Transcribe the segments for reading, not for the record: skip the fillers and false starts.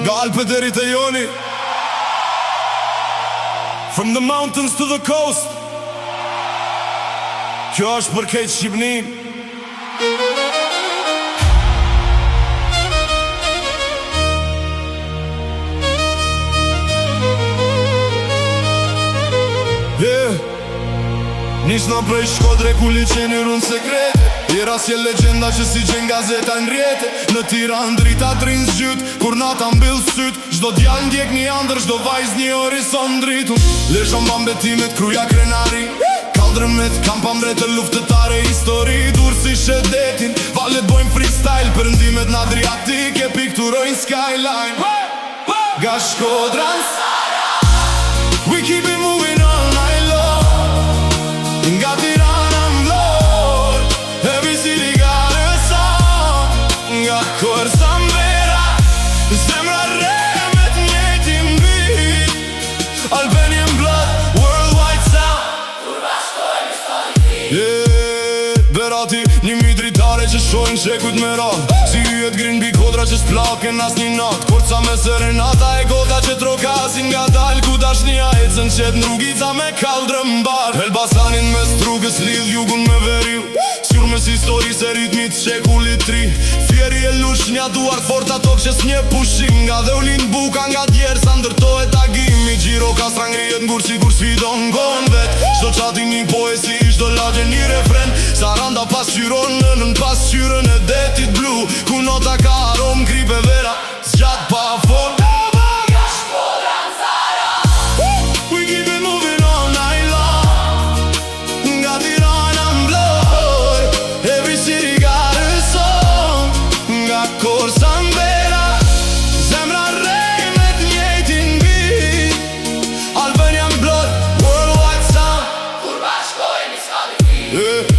Nga Alpët deri te Joni, from the mountains to the coast. Kjo është për krejt Shqipnin. Nisna prej Shkodre ku liqeni run sekrete. Jera si e legenda që si gjen gazeta në rjete. Në Tiranë drita drin zgjyt, kur nata mbyll syt. Çdo djal ndjek një andër, çdo vajz një horizont dritun. Leshon bambetimet kruja krenari, kaldrëmet kam pambretë luftëtare histori. Dur si shëdetin, valet bojmë freestyle. Përëndimet në Adriatik e pikturojnë skyline. Nga Shkodra në Sara, we keep it moving all night long. Nga Tirana m'vlor, every city got a song. Nga Korça m'vera, zemra re me t'njejtin beat. Albanian blood, worldwide sound. Kur bashkojnë Berati, një mi dritare që shojnë shekut me rat. Si yjet grin bi kodra që s'plaken as një nat. Korça me serenata e gota që trokasin nga dal. Ku dashnia ecën qet n'rrugica me kaldrë mbar. Elbasanin mes rrugës lidh jugun me veriu. Sjur mes historisë e ritmit shekullit 3. Fieri e lush nja duar fort ato që s'nje pushim. Nga dhe ulin buka nga djerë sa ndërtohet agimi. Gjiro kastra ngrijet n'gur si kur sfidon gon vet. Shdo qati një poesi, shdo lagje një refren. Saranda pasqyron në pasqyrën e detit blu. Ku nota ka arom gripe vera, s'gjat pa fol. Nga Shkodra në Sara, we keep it moving all night long. Nga Tirana m'vlor, every city got a song. Nga Korça m'vera, zemra rej me t'njejtin beat. Albanian blood, worldwide sound. Kur bashkojnë s'ka defeat.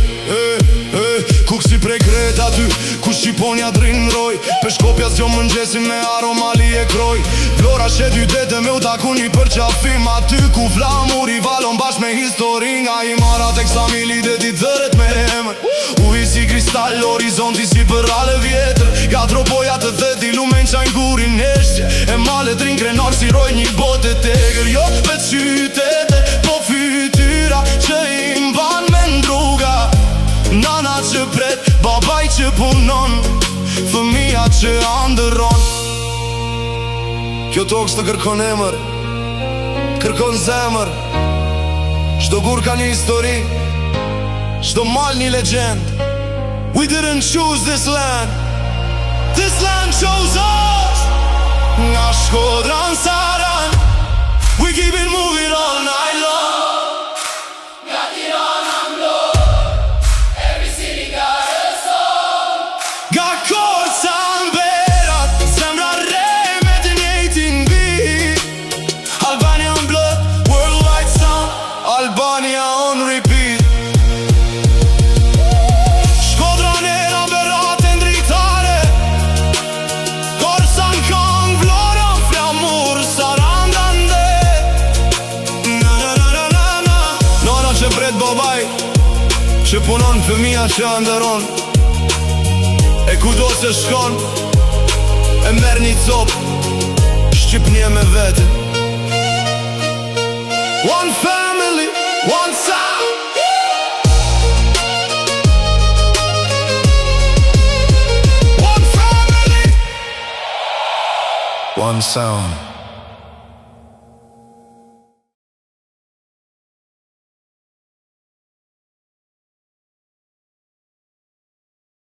Kuk si prej kret aty, ku Shqiponja drin roj. Peshkopja s'gjo mëngjesin me aromali e kroj. Flora shet ytete me u taku një për qafim. Aty ku flamuri valon bash me histori. Nga i mara tek Samili dhe ti dhëret me emër. Uji si kristal, horizonti si për ale vjetër. Gatro boja të dheti lumen qajnë gurin neshtje. E malet rin krenar si roj një bote tegër. Jo vet qytete, po fytyra që i mban me ndruga. Nana që pret, babaj që punon, fëmija që andëron. Kjo tokës të kërkon emër, kërkon zemër. Çdo gur ka një histori, çdo mal një legend. We didn't choose this land chose us. Nga Shkodra në Sara, we keep it moving all night long. Nga Tirana m'vlor, every city got a song. Nga Korça m'vera, zemra re me t'njejtin beat. Albanian blood, worldwide sound. Albania on repeat. Shkodra nera berate ndritare. Korça n'kong vlora flamur Saranda ndet. Nana që pret babaj, që punon fëmija që andëron. E kudo se shkon, e merr një cop Shqipnia me vete. One family, one sound. One family, one sound.